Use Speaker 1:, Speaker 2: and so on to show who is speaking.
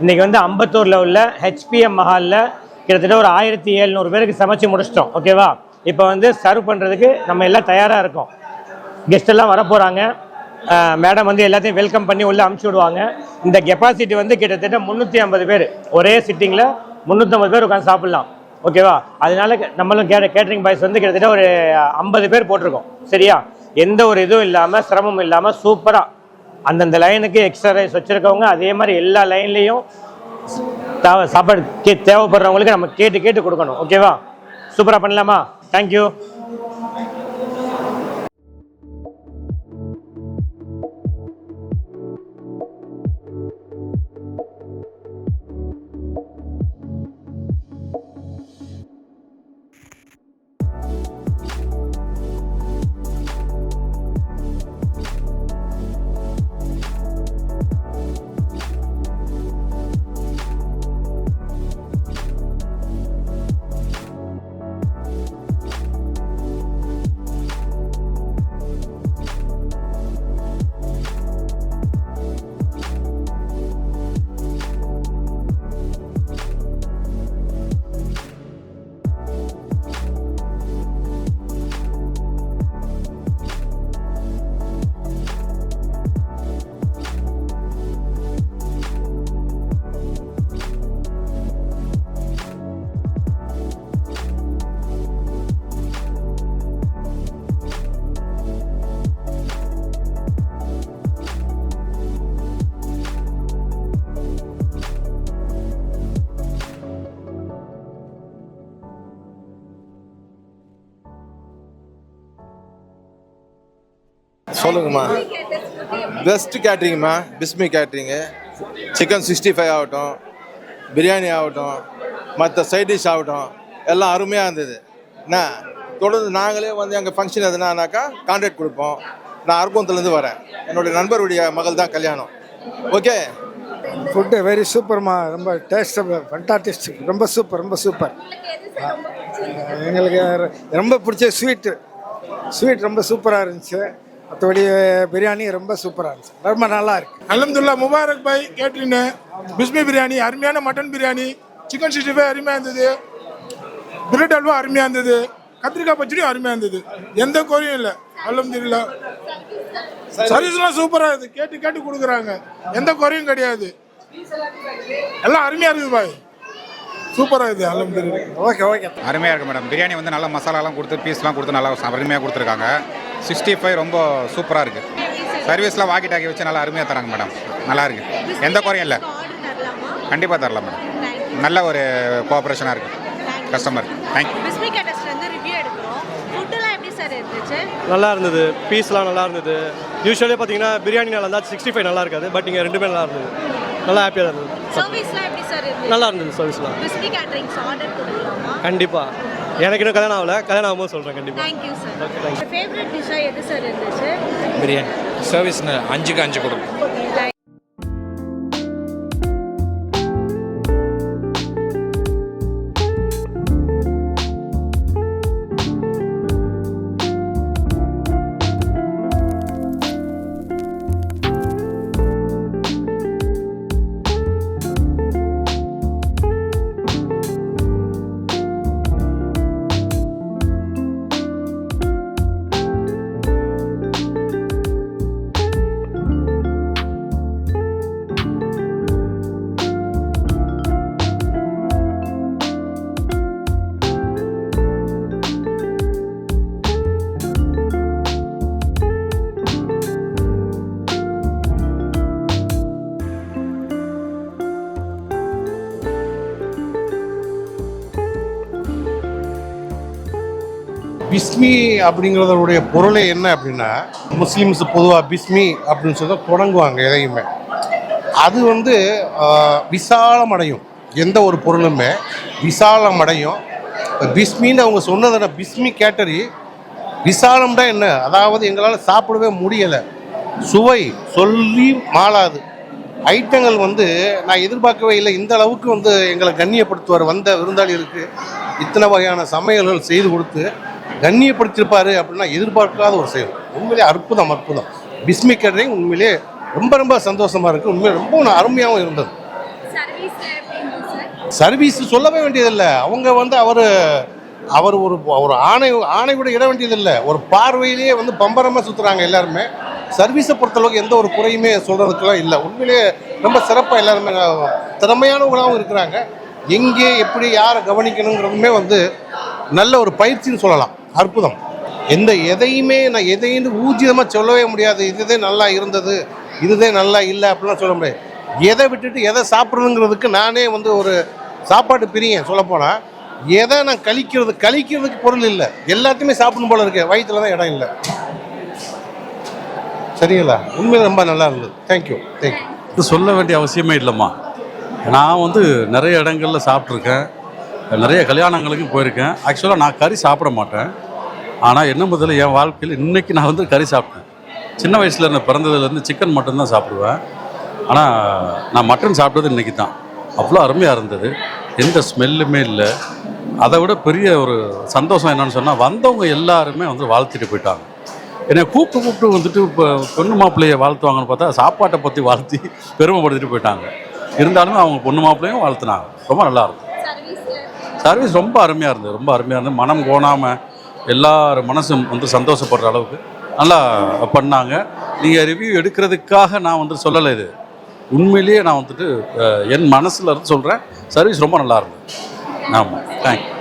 Speaker 1: இன்றைக்கி வந்து அம்பத்தூரில் உள்ள ஹெச்பிஎம் மஹாலில் கிட்டத்தட்ட ஒரு 1700 பேருக்கு சமைச்சு முடிச்சிட்டோம். ஓகேவா? இப்போ வந்து சர்வ் பண்ணுறதுக்கு நம்ம எல்லாம் தயாராக இருக்கோம். கெஸ்ட் எல்லாம் வரப்போகிறாங்க. மேடம் வந்து எல்லாத்தையும் வெல்கம் பண்ணி உள்ளே அமுச்சு விடுவாங்க. இந்த கெப்பாசிட்டி வந்து கிட்டத்தட்ட 350 பேர் ஒரே சிட்டிங்கில் 350 பேர் உட்காந்து சாப்பிட்லாம். ஓகேவா? அதனால நம்மளும் கேட்டரிங் பாய்ஸ் வந்து கிட்டத்தட்ட ஒரு 50 பேர் போட்டிருக்கோம். சரியா? எந்த ஒரு இதுவும் இல்லாமல் சிரமமும் இல்லாமல் சூப்பராக அந்தந்த லைனுக்கு எக்ஸ்ட்ரா ரைஸ் வச்சுருக்கவங்க அதே மாதிரி எல்லா லைன்லேயும் சாப்பாடு தேவைப்படுறவங்களுக்கு நம்ம கேட்டு கொடுக்கணும். ஓகேவா? சூப்பராக பண்ணலாமா? தேங்க்யூ.
Speaker 2: சொல்லுங்கம்மா. பெஸ்ட் கேட்ரிங்மா, பிஸ்மி கேட்ரிங்கு. சிக்கன் 65 ஆகட்டும், பிரியாணி ஆகட்டும், மற்ற சைட் டிஷ் ஆகட்டும், எல்லாம் அருமையாக இருந்தது. என்ன தொடர்ந்து நாங்களே வந்து எங்கள் ஃபங்க்ஷன் எதுனாக்கா கான்ட்ராக்ட் கொடுப்போம். நான் அரக்கோணத்துலேருந்து வரேன். என்னுடைய நண்பருடைய மகள் தான் கல்யாணம். ஓகே.
Speaker 3: ஃபுட்டு வெரி சூப்பர்மா. ரொம்ப டேஸ்ட்டு ஃபண்டாஸ்டிக். ரொம்ப சூப்பர். எங்களுக்கு ரொம்ப பிடிச்ச ஸ்வீட் ரொம்ப சூப்பராக இருந்துச்சு. மற்றபடி பிரியாணி ரொம்ப சூப்பராக இருந்துச்சு. ரொம்ப நல்லா இருக்கு.
Speaker 4: அல்ஹம்துலில்லாஹ். முபாரக் பாய் கேட்ரின்னு பிஸ்மி பிரியாணி அருமையான மட்டன் பிரியாணி, சிக்கன் 65 அருமையாக இருந்தது, பிரெட் அல்வா அருமையாக இருந்தது, கத்திரிக்காய் பச்சடியும் அருமையாக இருந்தது. எந்த குறையும் இல்லை. அல்ஹம்துலில்லாஹ். சர்வீஸ்லாம் சூப்பராக இருக்குது. கேட்டு கொடுக்குறாங்க. எந்த குறையும் கிடையாது. எல்லாம் அருமையாக இருக்குது பாய். சூப்பராக இருக்குது. அல்ஹம்துலில்லாஹ்.
Speaker 3: ஓகே.
Speaker 5: அருமையாக இருக்குது மேடம். பிரியாணி வந்து நல்லா மசாலாலாம் கொடுத்து பீஸ்லாம் கொடுத்து நல்லா அருமையாக கொடுத்துருக்காங்க. 65 ரொம்ப சூப்பராக இருக்குது. சர்வீஸ்லாம் வாக்கி டாக்கி வச்சு நல்லா அருமையாக தராங்க மேடம். நல்லா இருக்குது. எந்த குறையும் இல்லை. கண்டிப்பாக தரலாம் மேடம். நல்ல ஒரு கோஆப்ரேஷனாக இருக்குது கஸ்டமர். தேங்க்யூ.
Speaker 6: நல்லா இருந்தது. பீஸ்லாம் நல்லா இருந்தது. யூஸ்வலே பார்த்தீங்கன்னா பிரியாணி நல்லா இருந்தால் 65 நல்லா இருக்காது. பட் இங்கே ரெண்டுமே நல்லா இருந்தது. நல்லா ஹாப்பியாக இருந்தது. நல்லா இருந்தது சர்வீஸ்லாம். கண்டிப்பாக. எனக்கு இன்னும் கல்யாணம் ஆகலை. கல்யாணம் ஆகும்போது சொல்கிறேன் கண்டிப்பாக.
Speaker 7: பிரியாணி சர்வீஸ் 5க்கு 5 கொடுக்கும்.
Speaker 8: பிஸ்மி அப்படிங்கிறதோடைய பொருளே என்ன அப்படின்னா, முஸ்லீம்ஸ் பொதுவாக பிஸ்மி அப்படின்னு சொல்லி தொடங்குவாங்க எதையுமே. அது வந்து விசாலமடையும். எந்த ஒரு பொருளுமே விசாலமடையும். பிஸ்மின்னு அவங்க சொன்னதை பிஸ்மி கேட்டரி விசாலம்னா என்ன, அதாவது எங்களால் சாப்பிடவே முடியலை. சுவை சொல்லி மாளாது. ஐட்டங்கள் வந்து நான் எதிர்பார்க்கவே இல்லை. இந்த அளவுக்கு வந்து எங்களை கண்ணியப்படுத்துவார். வந்த விருந்தாளிகளுக்கு இத்தனை வகையான சமையல்கள் செய்து கொடுத்து கண்ணியப்படுத்தியிருப்பார் அப்படின்னா எதிர்பார்க்காத ஒரு செயல். உண்மையிலே அற்புதம். பிஸ்மி கேட்டரிங் உண்மையிலே ரொம்ப ரொம்ப சந்தோஷமாக இருக்குது. உண்மையிலே ரொம்ப அருமையாகவும் இருந்தது. சர்வீஸ் சொல்லவே வேண்டியதில்லை. அவங்க வந்து அவர் ஒரு ஆணை விட இட வேண்டியதில்லை. ஒரு பார்வையிலேயே வந்து பம்பரமாக சுற்றுறாங்க எல்லாருமே. சர்வீஸை பொறுத்தளவுக்கு எந்த ஒரு குறையுமே சொல்கிறதுக்கெல்லாம் இல்லை. உண்மையிலேயே ரொம்ப சிறப்பாக எல்லாருமே திறமையானவங்களாகவும் இருக்கிறாங்க. எங்கே எப்படி யாரை கவனிக்கணுங்கிறதுமே வந்து நல்ல ஒரு பயிற்சின்னு சொல்லலாம். அற்புதம். எதையும் ஊர்ஜிதமாக சொல்லவே முடியாது. இதுதான் நல்லா இருந்தது, இதுதான் நல்லா இல்லை அப்படிலாம் சொல்ல முடியாது. எதை விட்டுட்டு எதை சாப்பிட்றதுங்கிறதுக்கு நானே வந்து ஒரு சாப்பாட்டு பிரியன் சொல்லப்போனால். எதை நான் கழிக்கிறதுக்கு பொருள் இல்லை. எல்லாத்தையுமே சாப்பிடணும் போல இருக்கு. வயிற்றுல தான் இடம் இல்லை. சரிங்களா? உண்மையில் ரொம்ப நல்லா இருந்தது. தேங்க்யூ.
Speaker 9: இது சொல்ல வேண்டிய அவசியமே இல்லைம்மா. நான் வந்து நிறைய இடங்களில் சாப்பிட்ருக்கேன், நிறைய கல்யாணங்களுக்கு போயிருக்கேன். ஆக்சுவலாக நான் கறி சாப்பிட மாட்டேன். ஆனால் என்ன முதல்ல என் வாழ்க்கையில் இன்றைக்கி நான் வந்து கறி சாப்பிட்டேன். சின்ன வயசில் நான் பிறந்ததுலேருந்து சிக்கன் மட்டும்தான் சாப்பிடுவேன். ஆனால் நான் மட்டன் சாப்பிட்டது இன்றைக்கி தான். அவ்வளோ அருமையாக இருந்தது. எந்த ஸ்மெல்லுமே இல்லை. அதை விட பெரிய ஒரு சந்தோஷம் என்னென்னு சொன்னால், வந்தவங்க எல்லாருமே வந்து வாழ்த்திட்டு போயிட்டாங்க. என்னை கூப்பிட்டு வந்துட்டு இப்போ பொண்ணு மாப்பிள்ளையை வாழ்த்துவாங்கன்னு பார்த்தா சாப்பாட்டை பற்றி வாழ்த்தி பெருமைப்படுத்திட்டு போயிட்டாங்க. இருந்தாலுமே அவங்க பொண்ணு மாப்பிள்ளையும் வாழ்த்துனாங்க. ரொம்ப நல்லாயிருக்கும். சர்வீஸ் ரொம்ப அருமையாக இருந்தது. ரொம்ப அருமையாக இருந்தது. மனம் கோணாமல் எல்லார் மனசும் வந்து சந்தோஷப்படுற அளவுக்கு நல்லா பண்ணாங்க. நீங்கள் ரிவ்யூ எடுக்கிறதுக்காக நான் வந்து சொல்லலை. இது உண்மையிலேயே நான் வந்துட்டு என் மனசில் இருந்து சொல்கிறேன். சர்வீஸ் ரொம்ப நல்லா இருந்தது. ஆமாம், தேங்க்யூ.